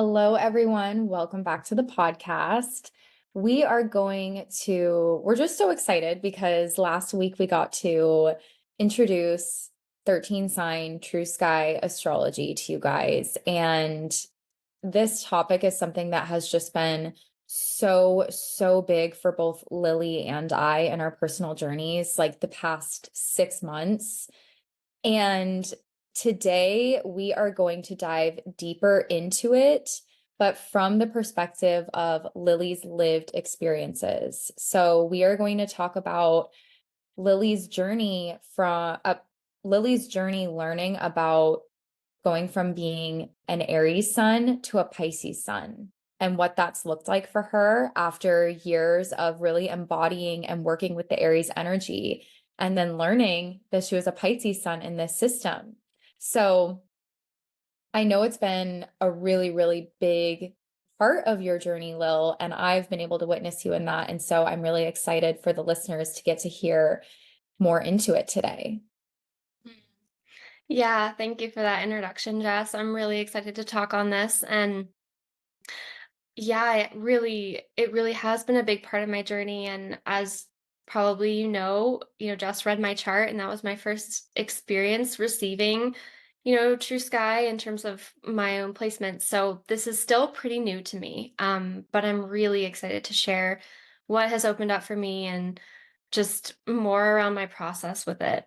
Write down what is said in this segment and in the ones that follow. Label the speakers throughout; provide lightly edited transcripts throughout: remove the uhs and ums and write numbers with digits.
Speaker 1: Hello, everyone. Welcome back to the podcast. We're just so excited because last week we got to introduce 13 sign TrueSky astrology to you guys. And this topic is something that has just been so big for both Lily and I in our personal journeys, like the past 6 months. And today we are going to dive deeper into it, but from the perspective of Lily's lived experiences. So we are going to talk about Lily's journey from Lily's journey learning about going from being an Aries sun to a Pisces sun and what that's looked like for her after years of really embodying and working with the Aries energy and then learning that she was a Pisces sun in this system. So I know it's been a really big part of your journey, Lil, and I've been able to witness you in that. And so I'm really excited for the listeners to get to hear more into it today.
Speaker 2: Yeah, thank you for that introduction, Jess. I'm really excited to talk on this. And yeah, it really has been a big part of my journey. And as probably Jess read my chart, and that was my first experience receiving, True Sky in terms of my own placement. So this is still pretty new to me. But I'm really excited to share what has opened up for me and just more around my process with it.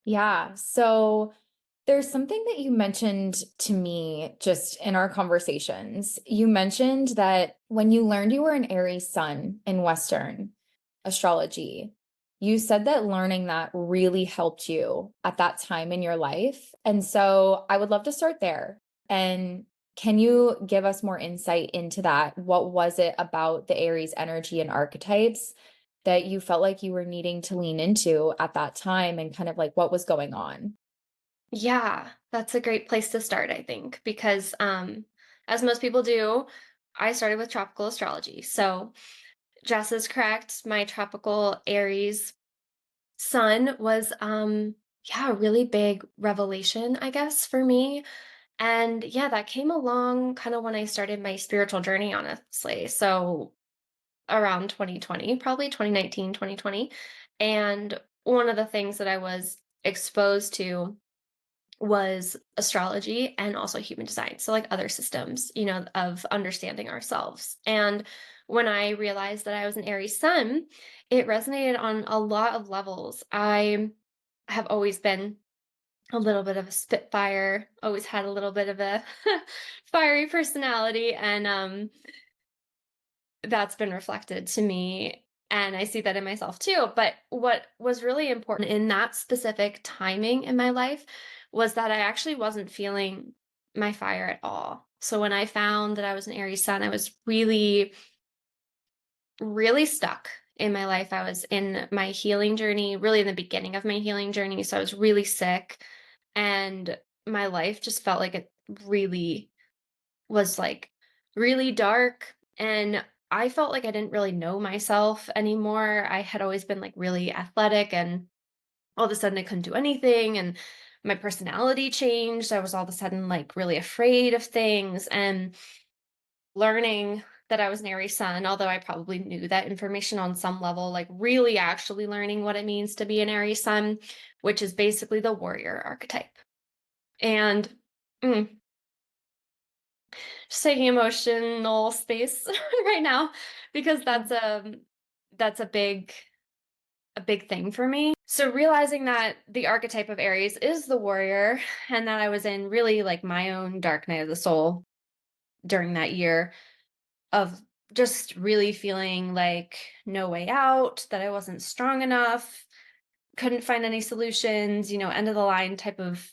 Speaker 1: Yeah. So there's something that you mentioned to me just in our conversations. You mentioned that when you learned you were an Aries sun in Western astrology, you said that learning that really helped you at that time in your life. And so I would love to start there. And can you give us more insight into that? What was it about the Aries energy and archetypes that you felt like you were needing to lean into at that time and kind of like what was going on?
Speaker 2: Yeah, that's a great place to start, I think, because as most people do, I started with tropical astrology. So Jess is correct. My tropical Aries sun was yeah, a really big revelation, I guess, for me. And yeah, that came along kind of when I started my spiritual journey, honestly. So around 2020, probably 2019, 2020. And one of the things that I was exposed to was astrology and also human design. So, like other systems, of understanding ourselves. And when I realized that I was an Aries sun, it resonated on a lot of levels. I have always been a little bit of a spitfire, always had a little bit of a fiery personality. And that's been reflected to me. And I see that in myself too. But what was really important in that specific timing in my life was that I actually wasn't feeling my fire at all. So when I found that I was an Aries sun, I was really stuck in my life. I was in my healing journey, really in the beginning of my healing journey. So I was really sick and my life just felt like it really was like really dark, and I felt like I didn't really know myself anymore. I had always been like really athletic, and all of a sudden I couldn't do anything, and my personality changed. I was all of a sudden like really afraid of things, and learning that I was an Aries sun, although I probably knew that information on some level, like really actually learning what it means to be an Aries sun, which is basically the warrior archetype. And mm, just taking emotional space right now because that's a big thing for me. So realizing that the archetype of Aries is the warrior and that I was in really like my own dark night of the soul during that year of just really feeling like no way out, that I wasn't strong enough, couldn't find any solutions, end of the line type of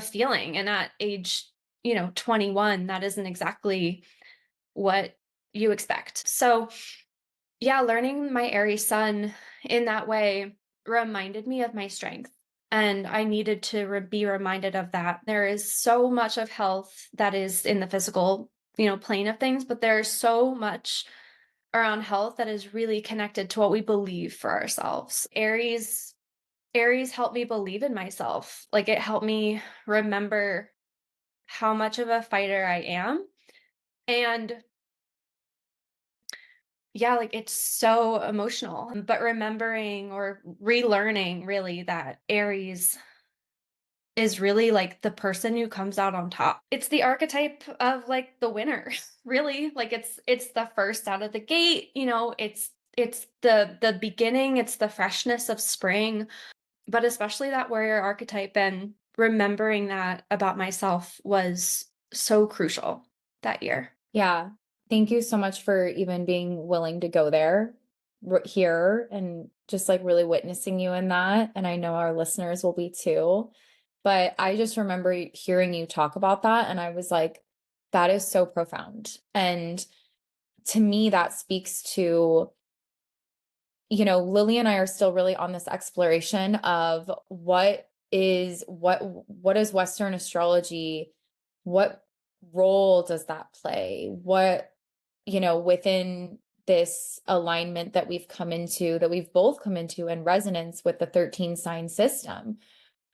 Speaker 2: feeling. And at age, 21, that isn't exactly what you expect. So, yeah, learning my Aries sun in that way reminded me of my strength. And I needed to be reminded of that. There is so much of health that is in the physical, plane of things, but there's so much around health that is really connected to what we believe for ourselves. Aries helped me believe in myself. Like it helped me remember how much of a fighter I am And yeah, like it's so emotional, but remembering or relearning really that Aries is really like the person who comes out on top. It's the archetype of like the winner, really. Like it's the first out of the gate, it's the beginning, it's the freshness of spring, but especially that warrior archetype, and remembering that about myself was so crucial that year.
Speaker 1: Yeah. Thank you so much for even being willing to go there here and just like really witnessing you in that. And I know our listeners will be too. But I just remember hearing you talk about that. And I was like, that is so profound. And to me, that speaks to, Lily and I are still really on this exploration of what is Western astrology? What role does that play? Within this alignment that we've come into, that we've both come into in resonance with the 13 sign system,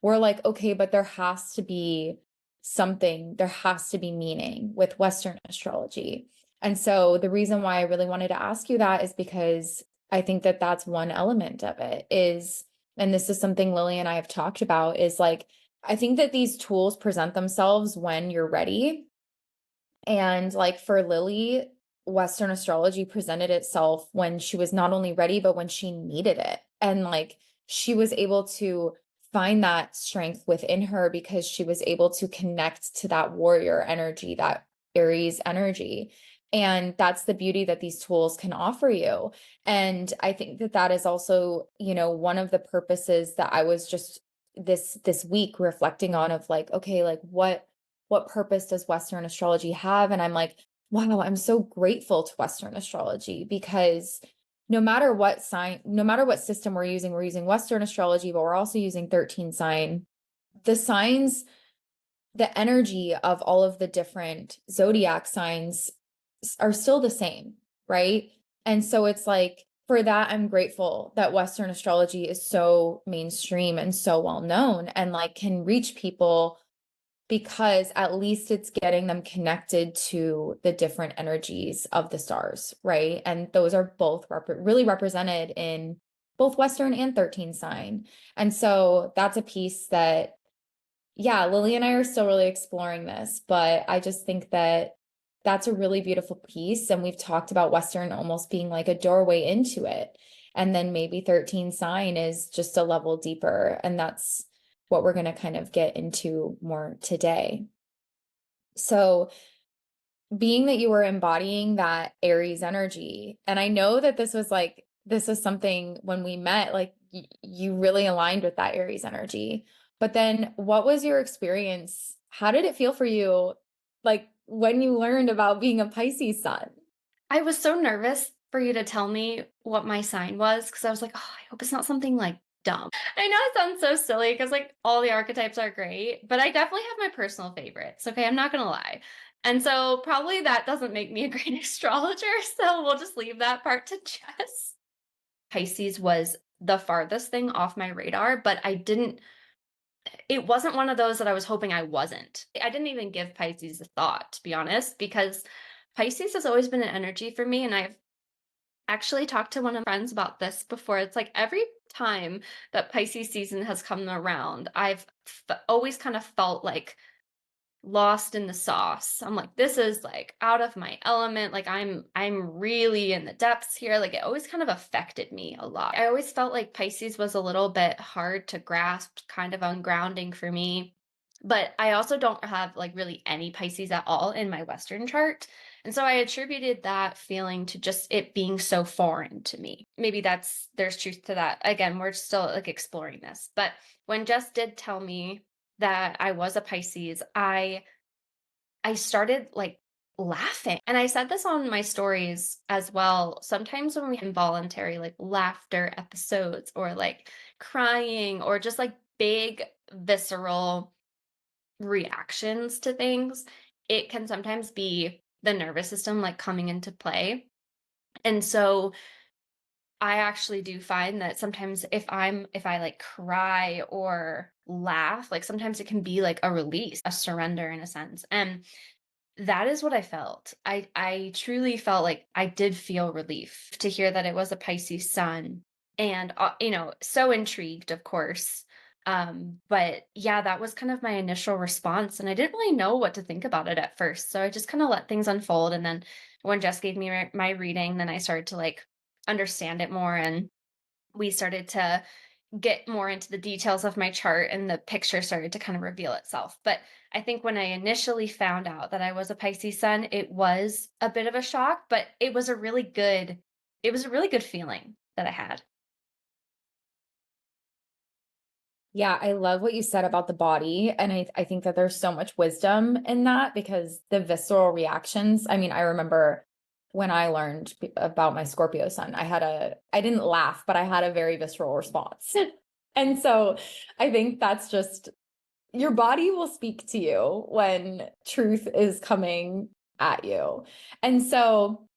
Speaker 1: we're like, okay, but there has to be something, there has to be meaning with Western astrology. And so the reason why I really wanted to ask you that is because I think that that's one element of it is, and this is something Lily and I have talked about, is like, I think that these tools present themselves when you're ready. And like for Lily, Western astrology presented itself when she was not only ready, but when she needed it. And like she was able to find that strength within her because she was able to connect to that warrior energy, that Aries energy. And that's the beauty that these tools can offer you. And I think that that is also, one of the purposes that I was just this week reflecting on of like, okay, like what purpose does Western astrology have? And I'm like, wow, I'm so grateful to Western astrology because no matter what sign, no matter what system we're using Western astrology, but we're also using 13 sign. The signs, the energy of all of the different zodiac signs are still the same, right? And so it's like, for that, I'm grateful that Western astrology is so mainstream and so well known and like can reach people because at least it's getting them connected to the different energies of the stars, right? And those are both really represented in both Western and 13 sign. And so that's a piece that, yeah, Lily and I are still really exploring this, but I just think that that's a really beautiful piece. And we've talked about Western almost being like a doorway into it. And then maybe 13 sign is just a level deeper. And that's what we're going to kind of get into more today. So, being that you were embodying that Aries energy, and I know that this was something when we met, like you really aligned with that Aries energy. But then what was your experience? How did it feel for you, like when you learned about being a Pisces sun?
Speaker 2: I was so nervous for you to tell me what my sign was because I was like, oh, I hope it's not something like dumb. I know it sounds so silly because like all the archetypes are great, but I definitely have my personal favorites. Okay, I'm not gonna lie. And so probably that doesn't make me a great astrologer. So we'll just leave that part to Jess. Pisces was the farthest thing off my radar, but it wasn't one of those that I was hoping I wasn't. I didn't even give Pisces a thought, to be honest, because Pisces has always been an energy for me. And I've actually talked to one of my friends about this before. It's like every time that Pisces season has come around, I've always kind of felt like lost in the sauce. I'm like, this is like out of my element. Like I'm really in the depths here. Like it always kind of affected me a lot. I always felt like Pisces was a little bit hard to grasp, kind of ungrounding for me. But I also don't have like really any Pisces at all in my Western chart. And so I attributed that feeling to just it being so foreign to me. Maybe there's truth to that. Again, we're still like exploring this. But when Jess did tell me that I was a Pisces, I started like laughing. And I said this on my stories as well. Sometimes when we have involuntary like laughter episodes or like crying or just like big visceral reactions to things, it can sometimes be the nervous system like coming into play. And so I actually do find that sometimes if I like cry or laugh, like sometimes it can be like a release, a surrender in a sense. And that is what I felt. I truly felt like I did feel relief to hear that it was a Pisces sun, and so intrigued, of course. But yeah, that was kind of my initial response, and I didn't really know what to think about it at first. So I just kind of let things unfold, and then when Jess gave me my reading, then I started to like understand it more, and we started to get more into the details of my chart, and the picture started to kind of reveal itself. But I think when I initially found out that I was a Pisces sun, it was a bit of a shock, but it was a really good feeling that I had.
Speaker 1: Yeah, I love what you said about the body. And I think that there's so much wisdom in that because the visceral reactions. I mean, I remember when I learned about my Scorpio sun, I didn't laugh, but I had a very visceral response. And so I think that's just your body will speak to you when truth is coming at you. And so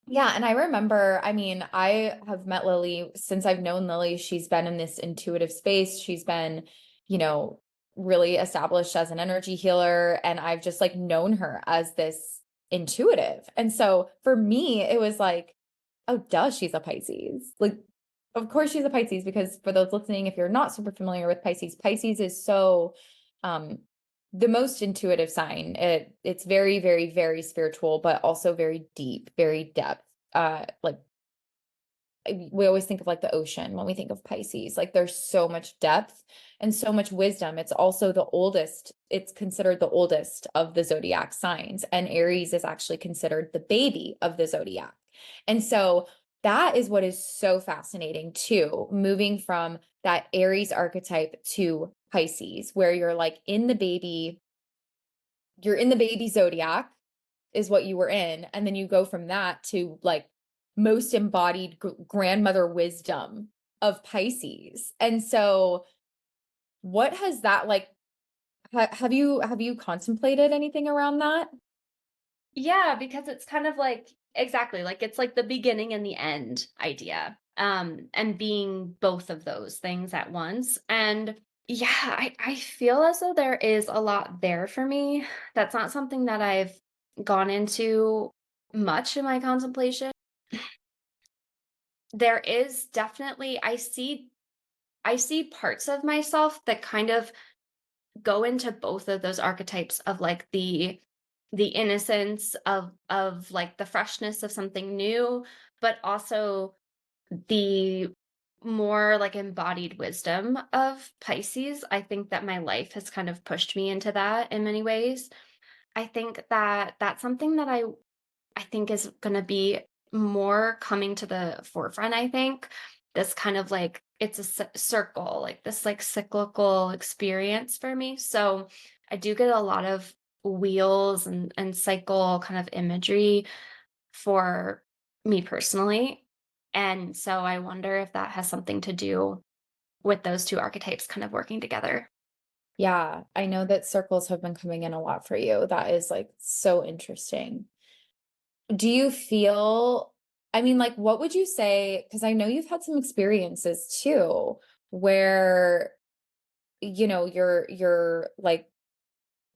Speaker 1: yeah, and I remember, I mean, I have met Lily since I've known Lily. She's been in this intuitive space. She's been, you know, really established as an energy healer. And I've just like known her as this intuitive. And so for me, it was like, oh, duh, she's a Pisces. Like, of course she's a Pisces, because for those listening, if you're not super familiar with Pisces, Pisces is so um the most intuitive sign. It's very, very, very spiritual, but also very deep, very depth. Like we always think of like the ocean when we think of Pisces. Like there's so much depth and so much wisdom. It's also the oldest, it's considered the oldest of the zodiac signs. And Aries is actually considered the baby of the zodiac. And so that is what is so fascinating too, moving from that Aries archetype to Pisces, where you're in the baby zodiac is what you were in. And then you go from that to like most embodied grandmother wisdom of Pisces. And so what has that like, have you contemplated anything around that?
Speaker 2: Yeah, because it's kind of like exactly, like it's like the beginning and the end idea. And being both of those things at once. And yeah, I feel as though there is a lot there for me. That's not something that I've gone into much in my contemplation. There is definitely I see parts of myself that kind of go into both of those archetypes of like the innocence of like the freshness of something new, but also the more like embodied wisdom of Pisces. I think that my life has kind of pushed me into that in many ways. I think that that's something that I think is going to be more coming to the forefront. I think this kind of like it's a circle, like this like cyclical experience for me. So I do get a lot of wheels and cycle kind of imagery for me personally. And so I wonder if that has something to do with those two archetypes kind of working together.
Speaker 1: Yeah, I know that circles have been coming in a lot for you. That is like so interesting. Do you feel, I mean, like, what would you say? Because I know you've had some experiences too, where, you're like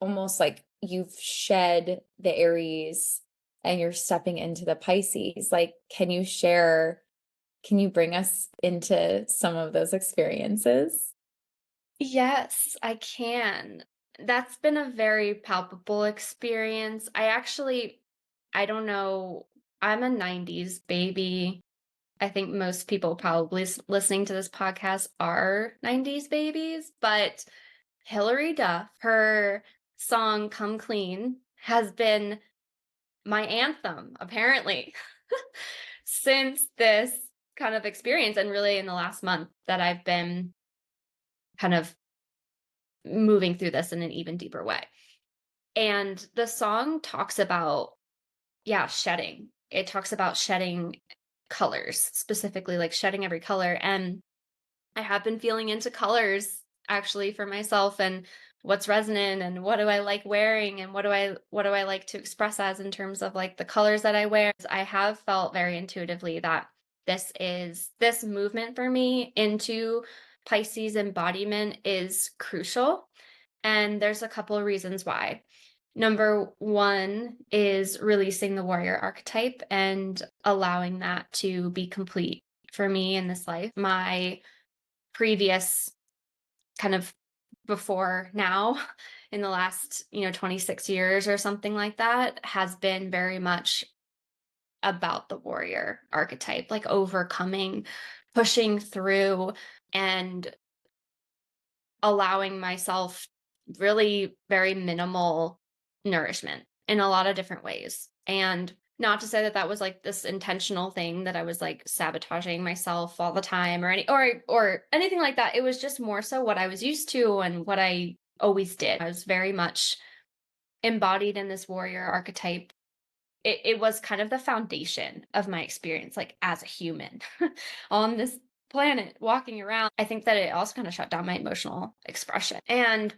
Speaker 1: almost like you've shed the Aries and you're stepping into the Pisces. Like, can you bring us into some of those experiences?
Speaker 2: Yes, I can. That's been a very palpable experience. I don't know, I'm a 90s baby. I think most people probably listening to this podcast are 90s babies, but Hilary Duff, her song Come Clean has been my anthem, apparently, since this kind of experience. And really, in the last month, that I've been kind of moving through this in an even deeper way. And the song talks about, yeah, shedding. It talks about shedding colors, specifically like shedding every color. And I have been feeling into colors actually for myself, and what's resonant and what do I like wearing and what do I like to express as in terms of like the colors that I wear. I have felt very intuitively that this movement for me into Pisces embodiment is crucial, and there's a couple of reasons why. Number one is releasing the warrior archetype and allowing that to be complete for me in this life. My previous kind of before now in the last 26 years or something like that has been very much about the warrior archetype, like overcoming, pushing through, and allowing myself really very minimal nourishment in a lot of different ways. And not to say that that was like this intentional thing that I was like sabotaging myself all the time or or anything like that. It was just more so what I was used to and what I always did. I was very much embodied in this warrior archetype. It was kind of the foundation of my experience, like as a human on this planet walking around. I think that it also kind of shut down my emotional expression. And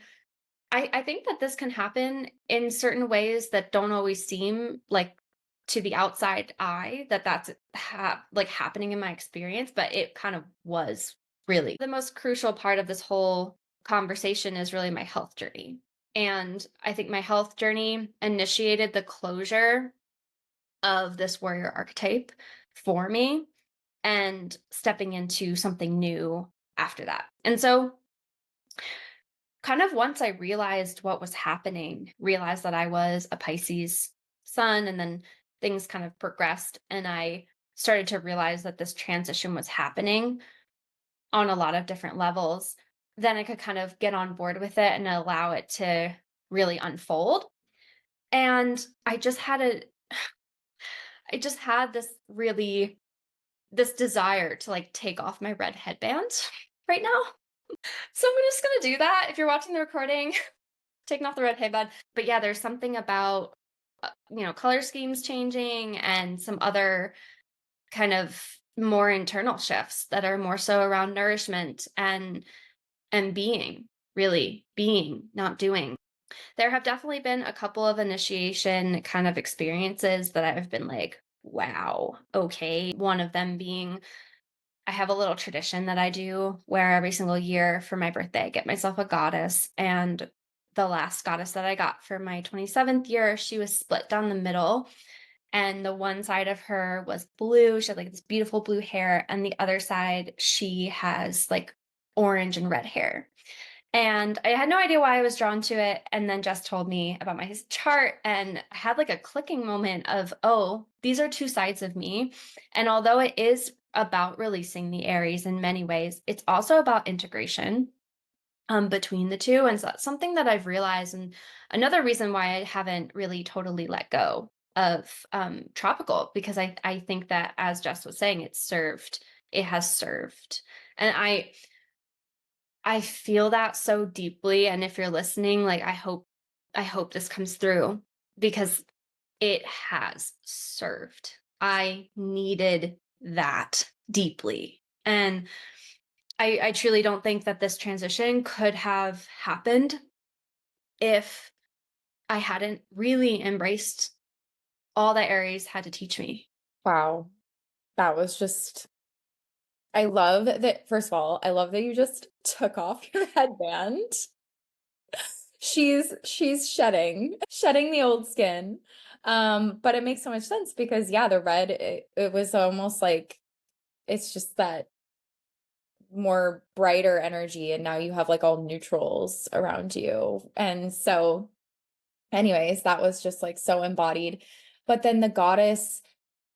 Speaker 2: I think that this can happen in certain ways that don't always seem like to the outside eye that that's like happening in my experience, but it kind of was really. The most crucial part of this whole conversation is really my health journey. And I think my health journey initiated the closure of this warrior archetype for me and stepping into something new after that. And so kind of once I realized what was happening, realized that I was a Pisces sun, and then things kind of progressed, and I started to realize that this transition was happening on a lot of different levels, then I could kind of get on board with it and allow it to really unfold. And I just had this desire to like take off my red headband right now. So I'm just gonna do that. If you're watching the recording, taking off the red headband. But yeah, there's something about color schemes changing and some other kind of more internal shifts that are more so around nourishment and being, really being, not doing. There have definitely been a couple of initiation kind of experiences that I've been like, wow, okay. One of them being I have a little tradition that I do where every single year for my birthday, I get myself a goddess. And the last goddess that I got for my 27th year, she was split down the middle. And the one side of her was blue. She had like this beautiful blue hair. And the other side, she has like orange and red hair. And I had no idea why I was drawn to it. And then Jess told me about my chart, and I had like a clicking moment of, oh, these are two sides of me. And although it is about releasing the Aries in many ways, it's also about integration between the two. And so that's something that I've realized. And another reason why I haven't really totally let go of tropical, because I think that, as Jess was saying, it has served. And I feel that so deeply, and if you're listening, like I hope this comes through because it has served. I needed that deeply. And I truly don't think that this transition could have happened if I hadn't really embraced all that Aries had to teach me.
Speaker 1: Wow. That was just, I love that. First of all, I love that you just took off your headband. She's shedding the old skin. But it makes so much sense because yeah, the red, it was almost like it's just that more brighter energy, and now you have like all neutrals around you. And so anyways, that was just like so embodied. But then the goddess,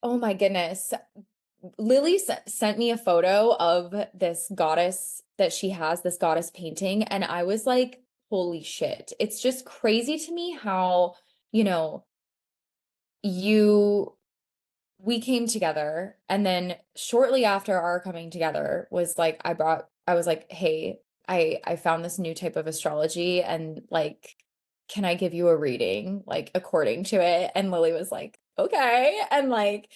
Speaker 1: oh my goodness. Lily sent me a photo of this goddess that she has, this goddess painting, and I was like, holy shit. It's just crazy to me how, you know, you we came together, and then shortly after our coming together was like I was like, "Hey, I found this new type of astrology, and like, can I give you a reading like according to it?" And Lily was like, "Okay." And like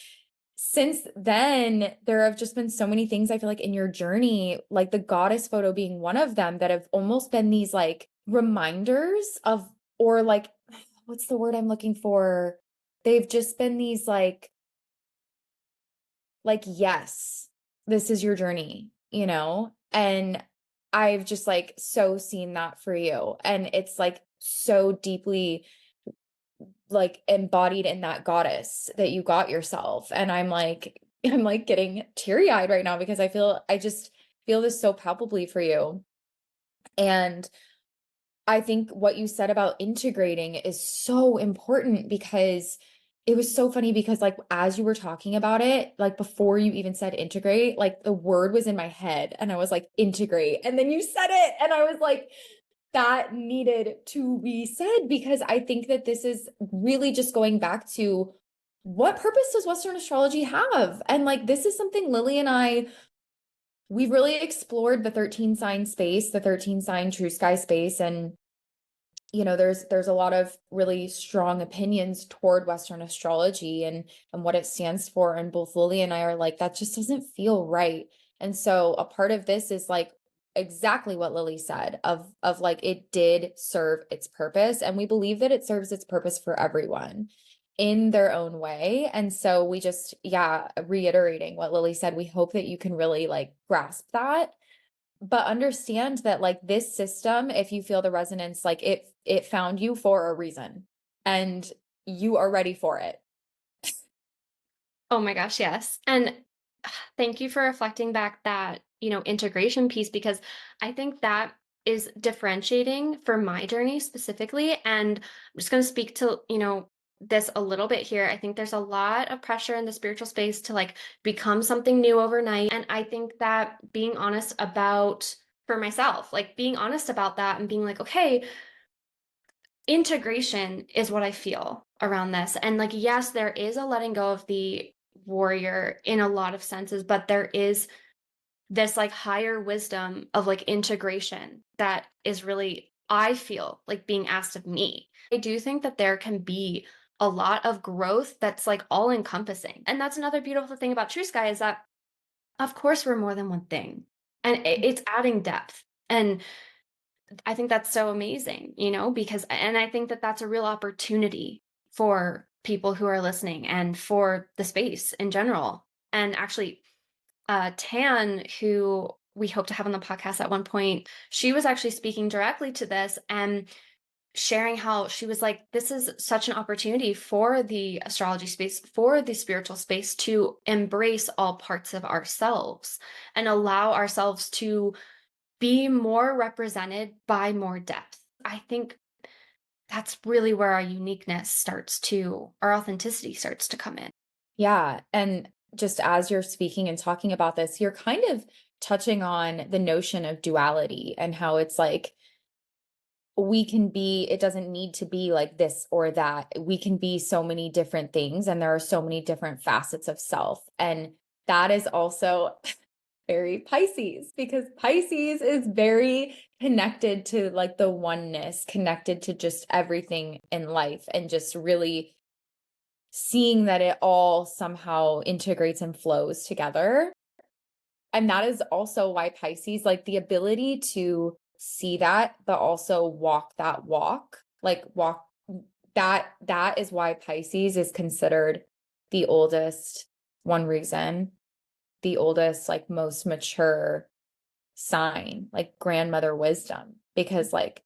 Speaker 1: since then, there have just been so many things I feel like in your journey, like the goddess photo being one of them, that have almost been these like reminders of, or like, what's the word I'm looking for? They've just been these yes, this is your journey, you know? And I've just like so seen that for you. And it's like so deeply like embodied in that goddess that you got yourself. And I'm like getting teary-eyed right now because I just feel this so palpably for you. And I think what you said about integrating is so important because it was so funny because like as you were talking about it, like before you even said integrate, like the word was in my head and I was like integrate. And then you said it and I was like, that needed to be said because I think that this is really just going back to what purpose does Western astrology have? And like this is something Lily and I, we've really explored the 13 sign space, the 13 sign TrueSky space. And you know, there's a lot of really strong opinions toward Western astrology and what it stands for. And both Lily and I are like, that just doesn't feel right. And so a part of this is like exactly what Lily said of like it did serve its purpose. And we believe that it serves its purpose for everyone in their own way. And so we just, yeah, reiterating what Lily said, we hope that you can really like grasp that, but understand that like this system, if you feel the resonance, like it found you for a reason and you are ready for it.
Speaker 2: Oh my gosh, yes. And thank you for reflecting back that, integration piece, because I think that is differentiating for my journey specifically. And I'm just going to speak to, this a little bit here. I think there's a lot of pressure in the spiritual space to like become something new overnight. And I think that being honest about, for myself, like being honest about that and being like, okay, integration is what I feel around this. And like, yes, there is a letting go of the warrior in a lot of senses, but there is this like higher wisdom of like integration that is really, I feel like being asked of me. I do think that there can be a lot of growth that's like all encompassing. And that's another beautiful thing about True Sky is that, of course, we're more than one thing and it's adding depth. And I think that's so amazing, because, and I think that that's a real opportunity for people who are listening and for the space in general. And actually, Tan, who we hope to have on the podcast at one point, she was actually speaking directly to this and sharing how she was like, this is such an opportunity for the astrology space, for the spiritual space to embrace all parts of ourselves and allow ourselves to be more represented by more depth. I think that's really where our uniqueness starts to, our authenticity starts to come in.
Speaker 1: Yeah. And just as you're speaking and talking about this, you're kind of touching on the notion of duality and how it's like we can be, it doesn't need to be like this or that. We can be so many different things, and there are so many different facets of self. And that is also very Pisces because Pisces is very connected to like the oneness, connected to just everything in life, and just really seeing that it all somehow integrates and flows together. And that is also why Pisces, like the ability to see that, but also walk that walk, like walk that is why Pisces is considered the oldest, one reason, the oldest, like most mature sign, like grandmother wisdom, because like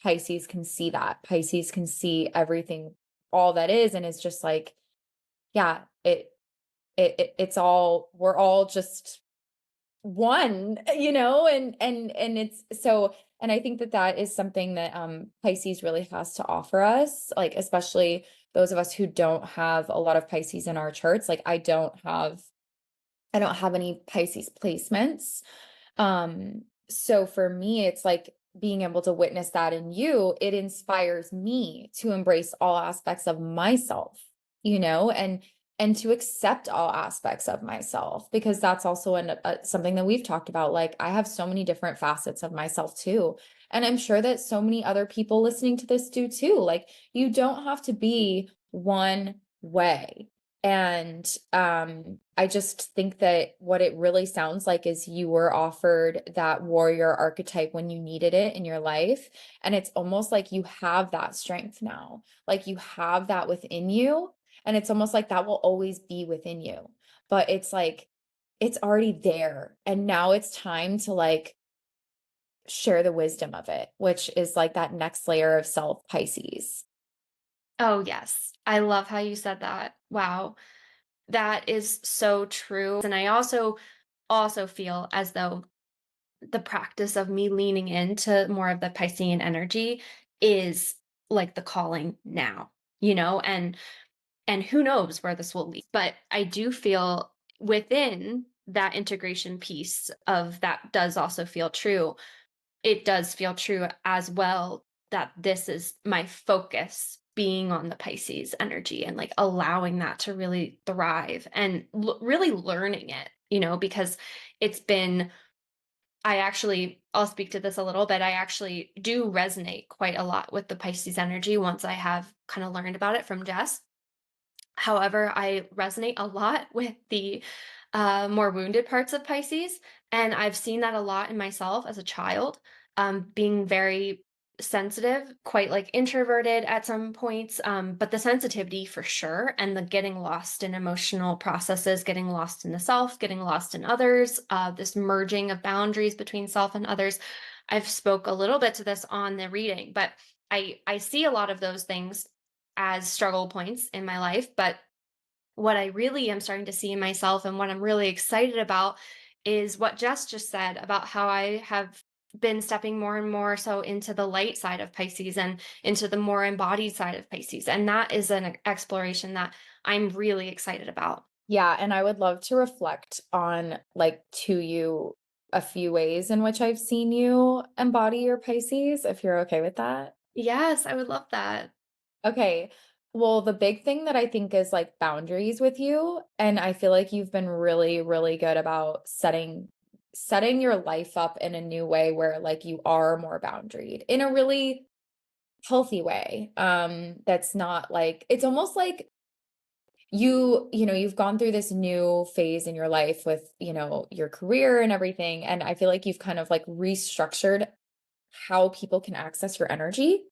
Speaker 1: Pisces can see that. Pisces can see everything, all that is, and it's just like, yeah, it's all, we're all just one, and it's so, and I think that that is something that Pisces really has to offer us, like especially those of us who don't have a lot of Pisces in our charts. Like I don't have any Pisces placements. So for me, it's like being able to witness that in you, it inspires me to embrace all aspects of myself, and to accept all aspects of myself, because that's also something that we've talked about. Like I have so many different facets of myself too. And I'm sure that so many other people listening to this do too. Like you don't have to be one way. And I just think that what it really sounds like is you were offered that warrior archetype when you needed it in your life. And it's almost like you have that strength now, like you have that within you. And it's almost like that will always be within you. But it's like, it's already there. And now it's time to like share the wisdom of it, which is like that next layer of self Pisces.
Speaker 2: Oh, yes. I love how you said that. Wow. That is so true. And I also feel as though the practice of me leaning into more of the Piscean energy is like the calling now, and who knows where this will lead. But I do feel within that integration piece of that does also feel true. It does feel true as well that this is my focus being on the Pisces energy and like allowing that to really thrive and really learning it, because it's been, I'll speak to this a little bit. I actually do resonate quite a lot with the Pisces energy once I have kind of learned about it from Jess. However, I resonate a lot with the more wounded parts of Pisces. And I've seen that a lot in myself as a child, being very sensitive, quite like introverted at some points, but the sensitivity for sure, and the getting lost in emotional processes, getting lost in the self, getting lost in others, this merging of boundaries between self and others. I've spoke a little bit to this on the reading, but I see a lot of those things as struggle points in my life. But what I really am starting to see in myself and what I'm really excited about is what Jess just said about how I have been stepping more and more so into the light side of Pisces and into the more embodied side of Pisces. And that is an exploration that I'm really excited about.
Speaker 1: Yeah, and I would love to reflect on like to you a few ways in which I've seen you embody your Pisces, if you're okay with that.
Speaker 2: Yes, I would love that.
Speaker 1: Okay. Well, the big thing that I think is like boundaries with you, and I feel like you've been really, really good about setting your life up in a new way where like you are more boundaried in a really healthy way. That's not like it's almost like you've gone through this new phase in your life with, your career and everything, and I feel like you've kind of like restructured how people can access your energy,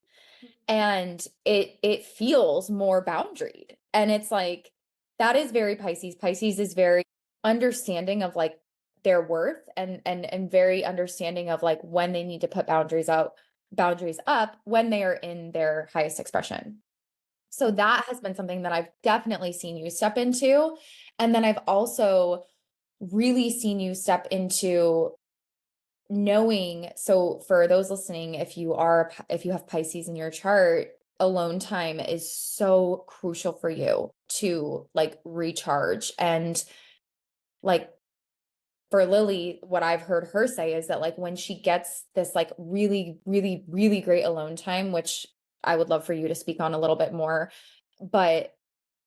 Speaker 1: and it feels more boundaried, and it's like that is very Pisces. Pisces is very understanding of like their worth, and very understanding of like when they need to put boundaries up when they are in their highest expression. So that has been something that I've definitely seen you step into, and then I've also really seen you step into knowing. So for those listening, if you have Pisces in your chart, alone time is so crucial for you to like recharge. And like for Lily, what I've heard her say is that like when she gets this like really, really, really great alone time, which I would love for you to speak on a little bit more, but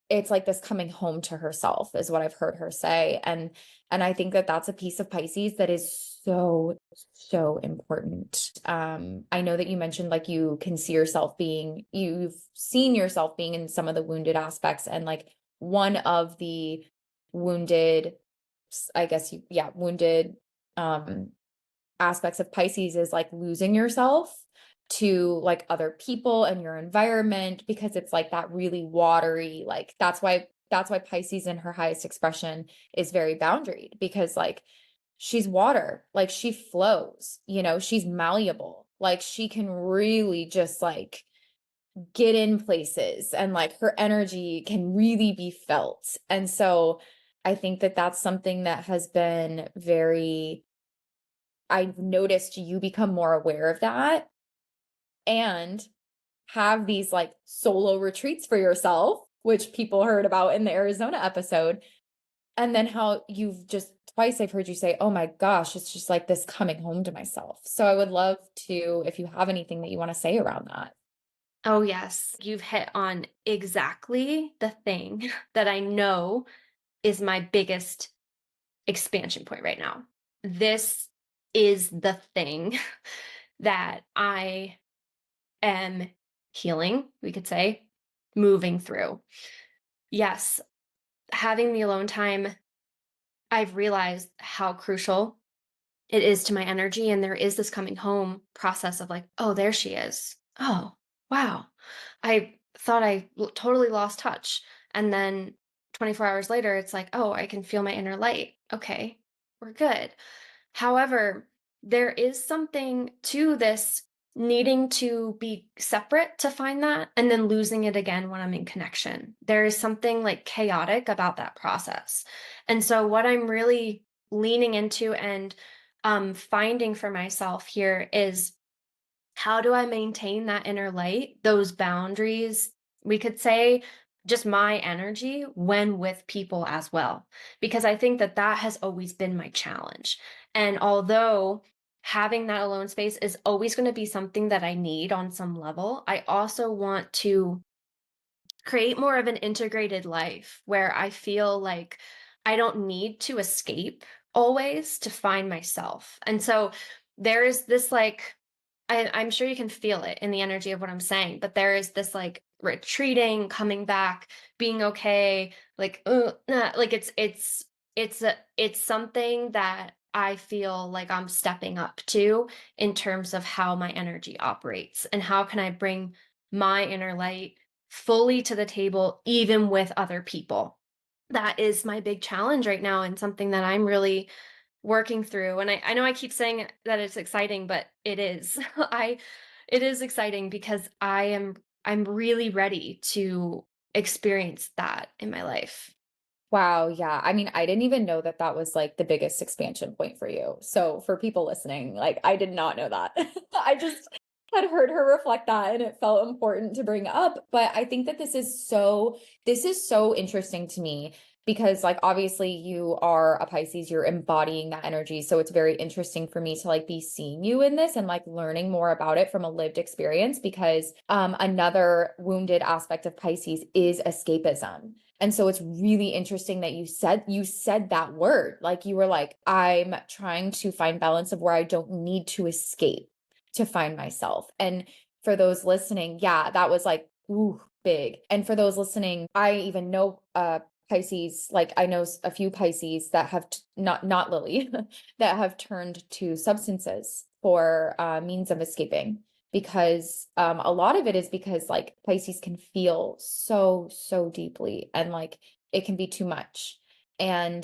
Speaker 1: it's like this coming home to herself is what I've heard her say. And I think that that's a piece of Pisces that is so, so important. I know that you mentioned like you've seen yourself being in some of the wounded aspects, and like one of the wounded, I guess wounded um aspects of Pisces is like losing yourself to like other people and your environment, because it's like that really watery, like that's why Pisces in her highest expression is very boundaried, because like she's water, like she flows, she's malleable, like she can really just like get in places, and like her energy can really be felt. And so I think that that's something that has been very, I've noticed you become more aware of that, and have these like solo retreats for yourself, which people heard about in the Arizona episode. And then how you've just twice I've heard you say, oh my gosh, it's just like this coming home to myself. So I would love to, if you have anything that you want to say around that.
Speaker 2: Oh, yes. You've hit on exactly the thing that I know is my biggest expansion point right now. This is the thing that I am healing, we could say, moving through. Yes, having the alone time, I've realized how crucial it is to my energy. And there is this coming home process of like, oh, there she is. Oh, wow. I thought totally lost touch. And then 24 hours later, it's like, oh, I can feel my inner light. Okay, we're good. However, there is something to this needing to be separate to find that and then losing it again when I'm in connection. There is something like chaotic about that process. And so what I'm really leaning into and finding for myself here is, how do I maintain that inner light, those boundaries, we could say, just my energy when with people as well? Because I think that that has always been my challenge. And although having that alone space is always going to be something that I need on some level, I also want to create more of an integrated life where I feel like I don't need to escape always to find myself. And so there is this like, I'm sure you can feel it in the energy of what I'm saying, but there is this like retreating, coming back, being okay, like like it's something that I feel like I'm stepping up to in terms of how my energy operates and how can I bring my inner light fully to the table even with other people. That is my big challenge right now and something that I'm really working through. And I know I keep saying that it's exciting, but it is. It is exciting because I'm really ready to experience that in my life.
Speaker 1: Wow, yeah. I mean, I didn't even know that that was like the biggest expansion point for you. So for people listening, like I did not know that. I just had heard her reflect that and it felt important to bring up. But I think that this is so interesting to me because like obviously you are a Pisces, you're embodying that energy. So it's very interesting for me to like be seeing you in this and like learning more about it from a lived experience because another wounded aspect of Pisces is escapism. And so it's really interesting that you said that word. Like you were like, I'm trying to find balance of where I don't need to escape to find myself. And for those listening, yeah, that was like, ooh, big. And for those listening, I even know Pisces, like I know a few Pisces that have not Lily, that have turned to substances for means of escaping because a lot of it is because like Pisces can feel so deeply and like it can be too much. And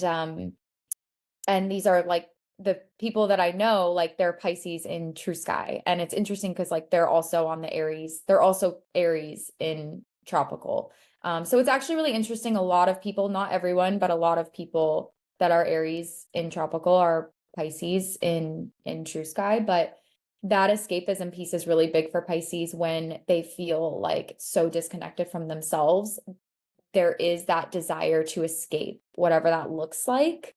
Speaker 1: these are like the people that I know, like they're Pisces in TrueSky. And it's interesting because like they're also on the Aries, they're also Aries in tropical. So it's actually really interesting. A lot of people, not everyone, but a lot of people that are Aries in tropical are Pisces in TrueSky. But that escapism piece is really big for Pisces when they feel like so disconnected from themselves. There is that desire to escape, whatever that looks like,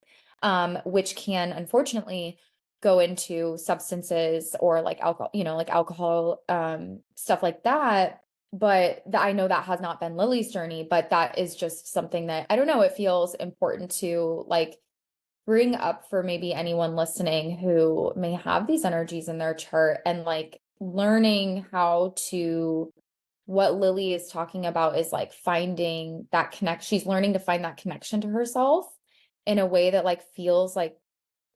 Speaker 1: which can unfortunately go into substances or like alcohol, like alcohol, stuff like that. But I know that has not been Lily's journey, but that is just something that I don't know, it feels important to like bring up for maybe anyone listening who may have these energies in their chart and like learning how to what Lily is talking about is like finding that connect. She's learning to find that connection to herself in a way that like feels like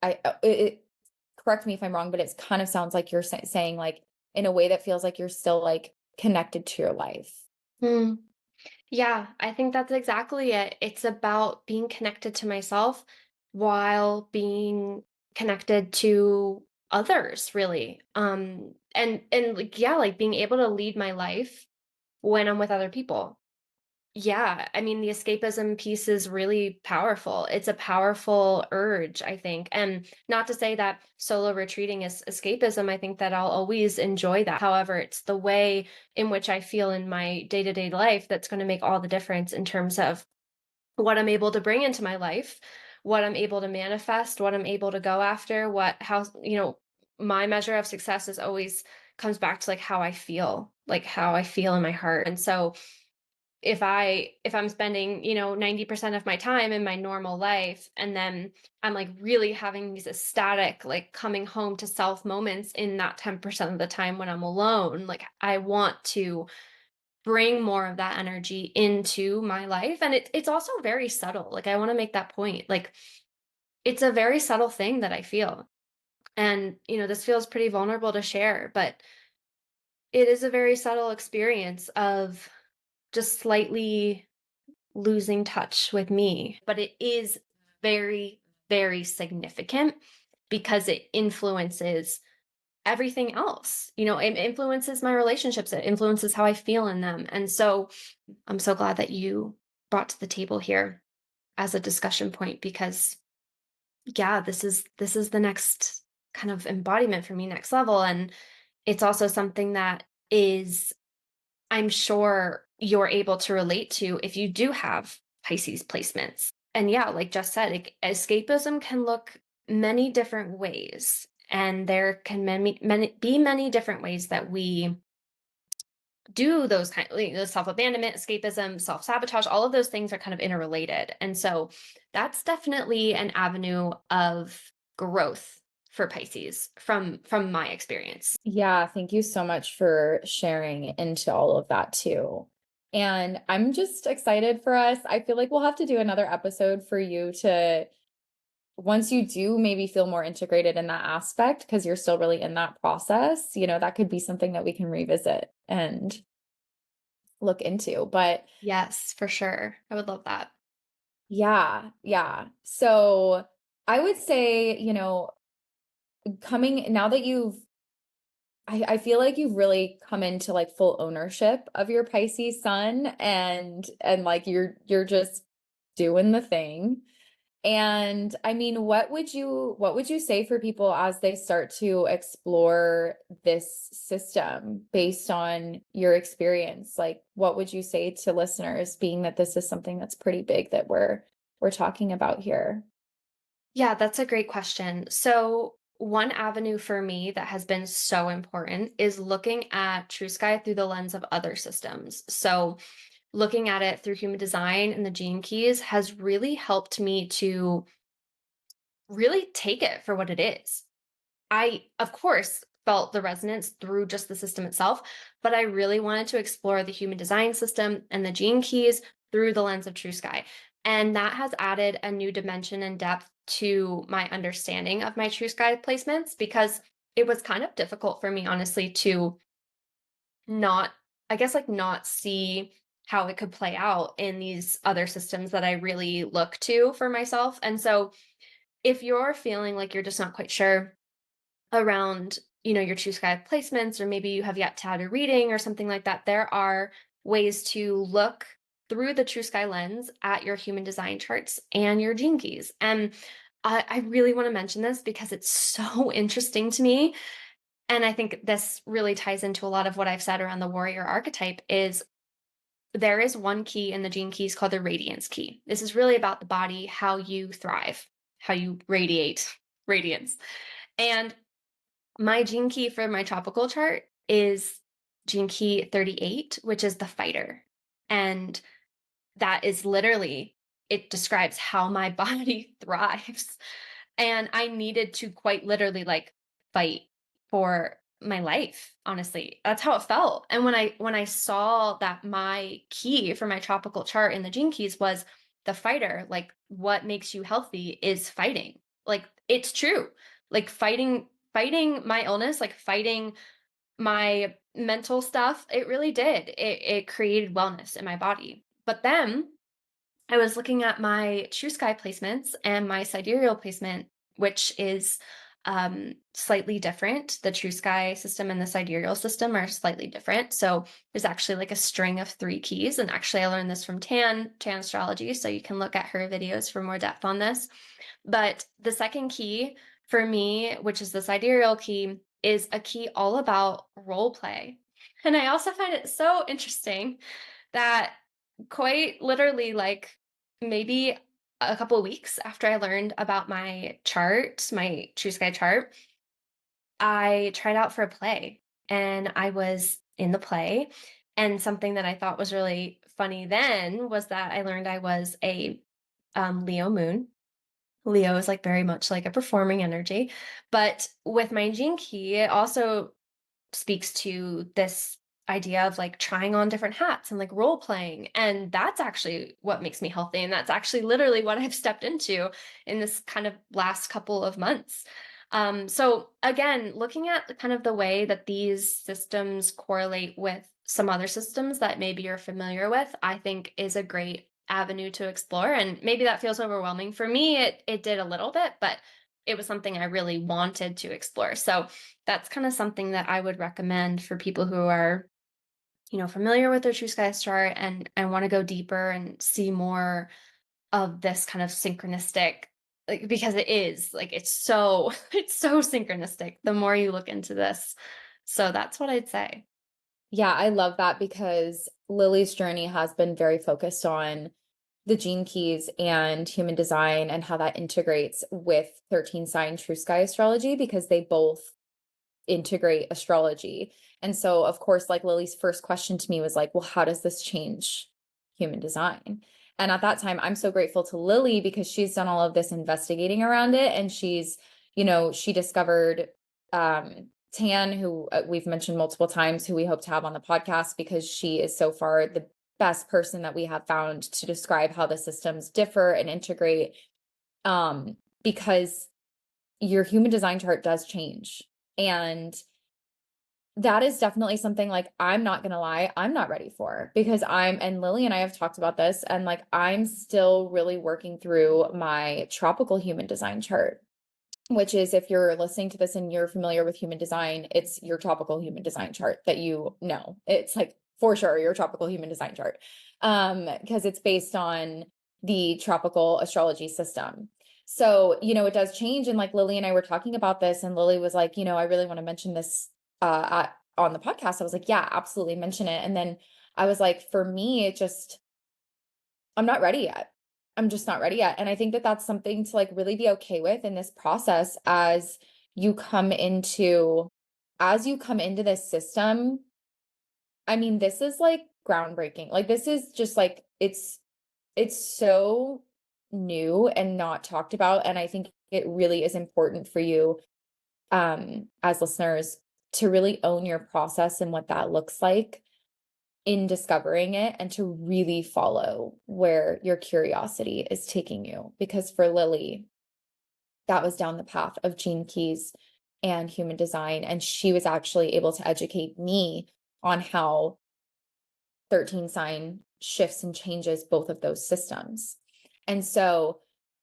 Speaker 1: correct me if I'm wrong, but it kind of sounds like you're saying like in a way that feels like you're still like connected to your life.
Speaker 2: Hmm. Yeah, I think that's exactly it. It's about being connected to myself while being connected to others, really. And like yeah, like being able to lead my life when I'm with other people. Yeah, I mean, the escapism piece is really powerful. It's a powerful urge, I think. And not to say that solo retreating is escapism. I think that I'll always enjoy that. However, it's the way in which I feel in my day-to-day life that's going to make all the difference in terms of what I'm able to bring into my life, what I'm able to manifest, what I'm able to go after, my measure of success is always comes back to like how I feel in my heart. And so if I'm spending, 90% of my time in my normal life and then I'm like really having these ecstatic like coming home to self moments in that 10% of the time when I'm alone, like I want to bring more of that energy into my life. And it's also very subtle. Like I want to make that point. Like it's a very subtle thing that I feel. And this feels pretty vulnerable to share, but it is a very subtle experience of just slightly losing touch with me, but it is very, very significant because it influences everything else. You know, it influences my relationships, it influences how I feel in them. And so I'm so glad that you brought to the table here as a discussion point, because yeah, this is the next kind of embodiment for me, next level. And it's also something that is, I'm sure you're able to relate to if you do have Pisces placements. And yeah, like Jess said, escapism can look many different ways. And there can be many different ways that we do those kind of, the self-abandonment, escapism, self-sabotage, all of those things are kind of interrelated. And so that's definitely an avenue of growth for Pisces from my experience.
Speaker 1: Yeah, thank you so much for sharing into all of that too. And I'm just excited for us. I feel like we'll have to do another episode for you to, once you do maybe feel more integrated in that aspect, because you're still really in that process, that could be something that we can revisit and look into. But
Speaker 2: Yes, for sure. I would love that.
Speaker 1: yeah, yeah. So I would say, coming now that I feel like you've really come into like full ownership of your Pisces sun, and like you're just doing the thing. And I mean, what would you say for people as they start to explore this system based on your experience? Like, what would you say to listeners, being that this is something that's pretty big that we're talking about here?
Speaker 2: Yeah, that's a great question. So, one avenue for me that has been so important is looking at TrueSky through the lens of other systems. So, looking at it through human design and the gene keys has really helped me to really take it for what it is. I, of course, felt the resonance through just the system itself, but I really wanted to explore the human design system and the gene keys through the lens of TrueSky. And that has added a new dimension and depth to my understanding of my TrueSky placements, because it was kind of difficult for me, honestly, to not, I guess, like not see how it could play out in these other systems that I really look to for myself. And so if you're feeling like you're just not quite sure around, your true sky placements, or maybe you have yet to have a reading or something like that, there are ways to look through the true sky lens at your human design charts and your gene keys. And I really want to mention this because it's so interesting to me. And I think this really ties into a lot of what I've said around the warrior archetype. Is there is one key in the gene keys called the radiance key. This is really about the body, how you thrive, how you radiate radiance. And my gene key for my tropical chart is gene key 38, which is the fighter. And that is literally, it describes how my body thrives. And I needed to quite literally like fight for my life, honestly. That's how it felt. And when I saw that my key for my tropical chart in the gene keys was the fighter, like what makes you healthy is fighting. Like it's true. Like fighting my illness, like fighting my mental stuff, it really did. It created wellness in my body. But then I was looking at my True Sky placements and my sidereal placement, which is slightly different. The True Sky system and the sidereal system are slightly different. So there's actually like a string of 3 keys. And actually, I learned this from Tan Astrology. So you can look at her videos for more depth on this. But the second key for me, which is the sidereal key, is a key all about role play. And I also find it so interesting that quite literally, like maybe a couple of weeks after I learned about my chart, my True Sky chart, I tried out for a play and I was in the play. And something that I thought was really funny then was that I learned I was a Leo moon. Leo is like very much like a performing energy. But with my gene key, it also speaks to this idea of like trying on different hats and like role playing. And that's actually what makes me healthy. And that's actually literally what I've stepped into in this kind of last couple of months. So again, looking at kind of the way that these systems correlate with some other systems that maybe you're familiar with, I think is a great avenue to explore. And maybe that feels overwhelming. For me, it did a little bit, but it was something I really wanted to explore. So that's kind of something that I would recommend for people who are, familiar with their True Skies chart and want to go deeper and see more of this kind of synchronistic, like, because it is like it's so it's so synchronistic the more you look into this. So that's what I'd say.
Speaker 1: Yeah, I love that because Lily's journey has been very focused on the gene keys and human design and how that integrates with 13 sign true sky astrology because they both integrate astrology. And so, of course, like Lily's first question to me was like, well, how does this change human design? And at that time, I'm so grateful to Lily because she's done all of this investigating around it. And she discovered Tan, who we've mentioned multiple times, who we hope to have on the podcast because she is so far the best person that we have found to describe how the systems differ and integrate. Because your human design chart does change. And that is definitely something like I'm not gonna lie, I'm not ready for because and Lily and I have talked about this, and like I'm still really working through my tropical human design chart, which is if you're listening to this and you're familiar with human design, it's your tropical human design chart that you know. It's like for sure your tropical human design chart. Because it's based on the tropical astrology system. So, it does change. And like Lily and I were talking about this, and Lily was like, I really want to mention this on the podcast. I was like, yeah, absolutely mention it. And then I was like, for me, I'm not ready yet. I'm just not ready yet. And I think that that's something to like really be okay with in this process you come into, as you come into this system. I mean, this is like groundbreaking. Like this is just like, it's so new and not talked about. And I think it really is important for you, as listeners to really own your process and what that looks like in discovering it and to really follow where your curiosity is taking you. Because for Lily, that was down the path of gene keys and human design. And she was actually able to educate me on how 13 sign shifts and changes both of those systems. And so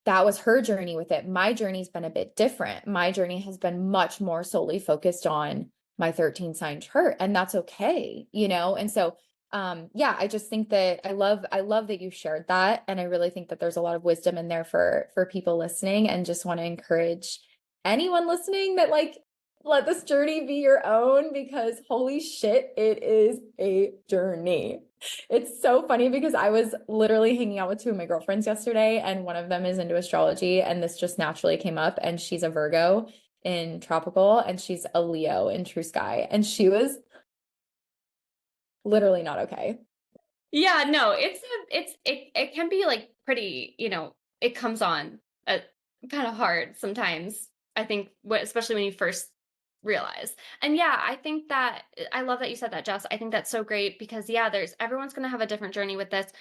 Speaker 1: that was her journey with it. My journey's been a bit different. My journey has been much more solely focused on my 13 sign chart, and that's okay, And so yeah, I just think that I love that you shared that, and I really think that there's a lot of wisdom in there for people listening, and just want to encourage anyone listening that like let this journey be your own because holy shit, it is a journey. It's so funny because I was literally hanging out with two of my girlfriends yesterday, and one of them is into astrology, and this just naturally came up, and she's a Virgo in tropical, and she's a Leo in true sky, and she was literally not okay.
Speaker 2: Yeah, no, it can be like pretty, it comes on kind of hard sometimes. I think especially when you first realize. And yeah, I think that I love that you said that, Jess. I think that's so great because yeah, everyone's going to have a different journey with this.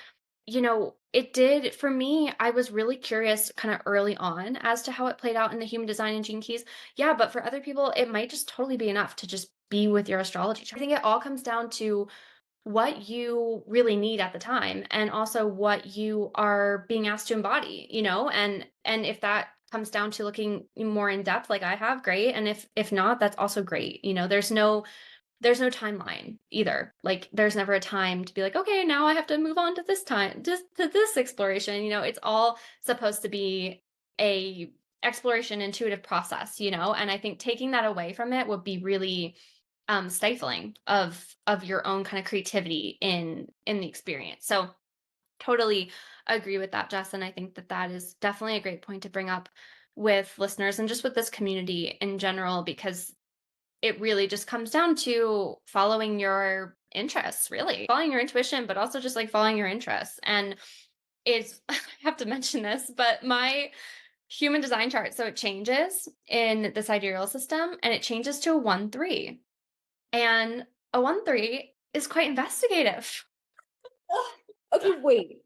Speaker 2: It did for me. I was really curious kind of early on as to how it played out in the human design and gene keys. Yeah, but for other people, it might just totally be enough to just be with your astrology chart. I think it all comes down to what you really need at the time and also what you are being asked to embody, and if that comes down to looking more in depth like I have, great. And if not, that's also great. There's no timeline either. Like there's never a time to be like, okay, now I have to move on to this time, just to this exploration. It's all supposed to be a exploration intuitive process, and I think taking that away from it would be really stifling of your own kind of creativity in the experience. So totally agree with that, Jess. And I think that that is definitely a great point to bring up with listeners and just with this community in general, because it really just comes down to following your interests, really following your intuition, but also just like following your interests. And it's, I have to mention this, but my human design chart, so it changes in the sidereal system and it changes to a 1-3. And a 1-3 is quite investigative.
Speaker 1: Okay, wait.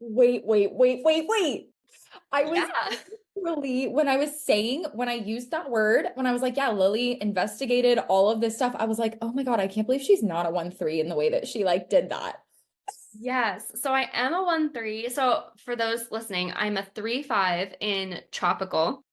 Speaker 1: I was
Speaker 2: Yeah.
Speaker 1: really, when I used that word, when I was like, yeah, Lily investigated all of this stuff, I was like, oh my God, I can't believe she's not a 1-3 in the way that she like did that.
Speaker 2: Yes. So I am a 1-3. So for those listening, I'm a 3-5 in tropical.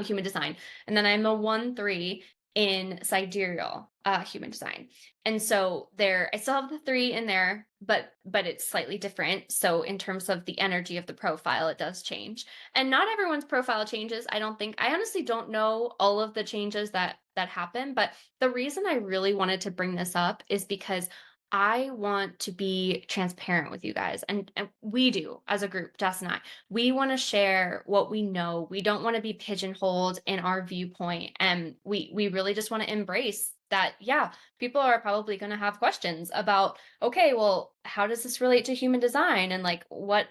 Speaker 2: human design. And then I'm a 1-3 in sidereal human design. And so there I still have the 3 in there, but it's slightly different. So in terms of the energy of the profile, it does change. And not everyone's profile changes. I don't think I honestly don't know all of the changes that happen, but the reason I really wanted to bring this up is because I want to be transparent with you guys, and we do as a group, Jess and I. We want to share what we know. We don't want to be pigeonholed in our viewpoint, and we really just want to embrace that. Yeah, people are probably going to have questions about, okay, well, how does this relate to human design, and like what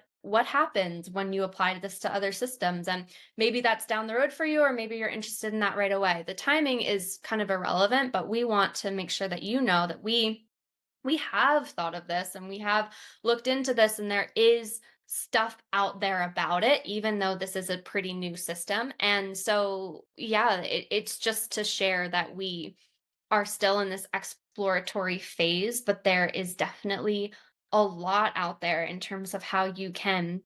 Speaker 2: happens when you apply this to other systems, and maybe that's down the road for you, or maybe you're interested in that right away. The timing is kind of irrelevant, but we want to make sure that you know that we have thought of this and we have looked into this, and there is stuff out there about it, even though this is a pretty new system. And so, yeah, it's just to share that we are still in this exploratory phase, but there is definitely a lot out there in terms of how you can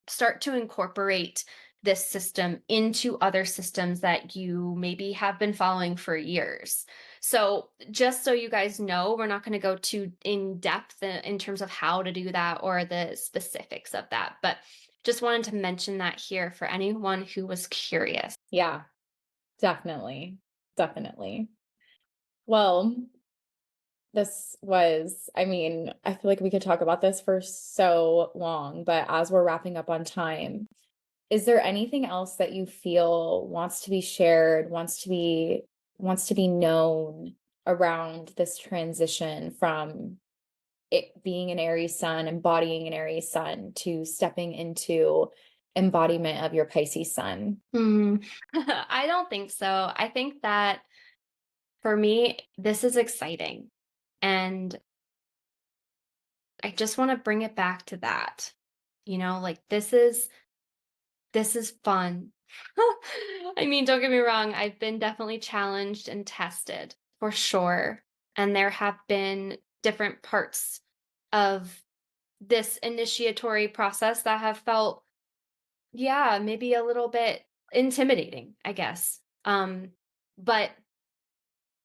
Speaker 2: start to incorporate this system into other systems that you maybe have been following for years. So, just so you guys know, we're not going to go too in depth in terms of how to do that or the specifics of that, but just wanted to mention that here for anyone who was curious.
Speaker 1: Yeah, definitely. Definitely. Well, I mean, I feel like we could talk about this for so long, but as we're wrapping up on time, is there anything else that you feel wants to be shared, wants to be known around this transition from it being an Aries sun, embodying an Aries sun, to stepping into embodiment of your Pisces sun?
Speaker 2: I don't think so. I think that for me, this is exciting. And I just want to bring it back to that. Like this is fun. I mean, don't get me wrong, I've been definitely challenged and tested for sure. And there have been different parts of this initiatory process that have felt, yeah, maybe a little bit intimidating, I guess. But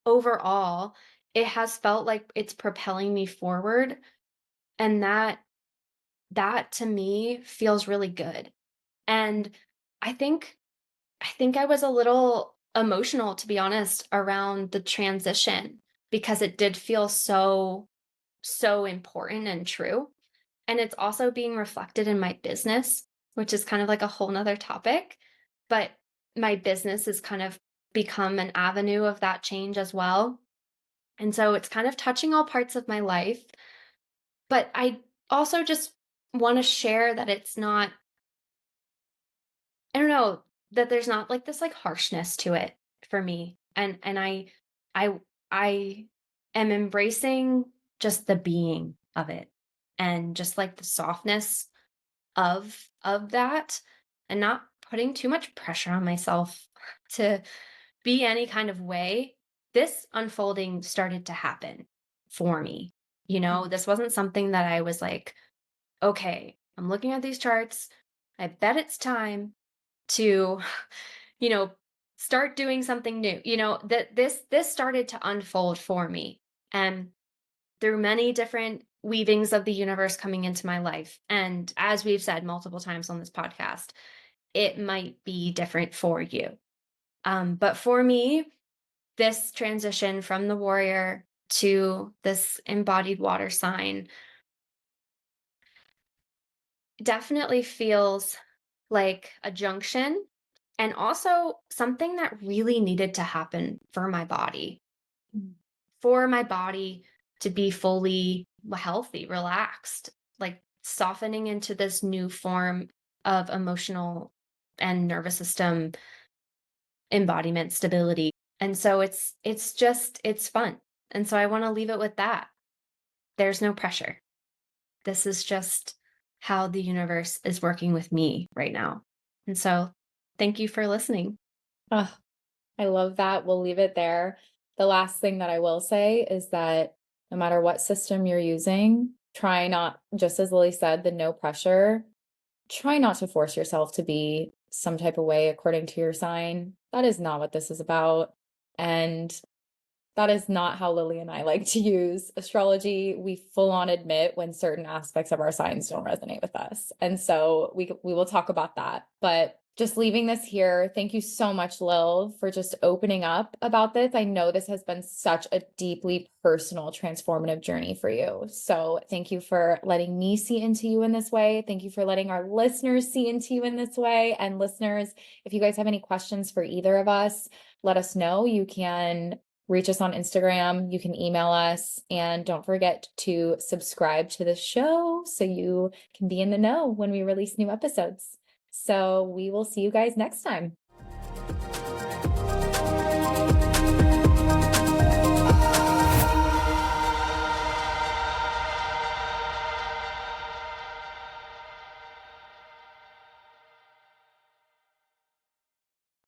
Speaker 2: overall, it has felt like it's propelling me forward. And that to me feels really good. And I think I think I was a little emotional, to be honest, around the transition because it did feel so important and true. And it's also being reflected in my business, which is kind of like a whole nother topic. But my business has kind of become an avenue of that change as well. And so it's kind of touching all parts of my life. But I also just want to share that it's not, I don't know, that there's not like this like harshness to it for me. And I I am embracing just the being of it, and just like the softness of that, and not putting too much pressure on myself to be any kind of way. This unfolding started to happen for me. This wasn't something that I was like, okay, I'm looking at these charts. I bet it's time to, you know, start doing something new. That this started to unfold for me. And through many different weavings of the universe coming into my life. And as we've said multiple times on this podcast, it might be different for you. But for me, this transition from the warrior to this embodied water sign definitely feels like a junction, and also something that really needed to happen for my body,
Speaker 1: Mm.
Speaker 2: for my body to be fully healthy, relaxed, like softening into this new form of emotional and nervous system embodiment stability. And so it's fun. And so I want to leave it with that. There's no pressure. This is just how the universe is working with me right now. And so thank you for listening.
Speaker 1: Oh, I love that. We'll leave it there. The last thing that I will say is that no matter what system you're using, try not, just as Lily said, the no pressure, try not to force yourself to be some type of way according to your sign. That is not what this is about. And that is not how Lily and I like to use astrology. We full on admit when certain aspects of our signs don't resonate with us. And so we will talk about that. But just leaving this here, thank you so much, Lil, for just opening up about this. I know this has been such a deeply personal, transformative journey for you. So thank you for letting me see into you in this way. Thank you for letting our listeners see into you in this way. And listeners, if you guys have any questions for either of us, let us know. You can reach us on Instagram. You can email us. And don't forget to subscribe to the show so you can be in the know when we release new episodes. So we will see you guys next time.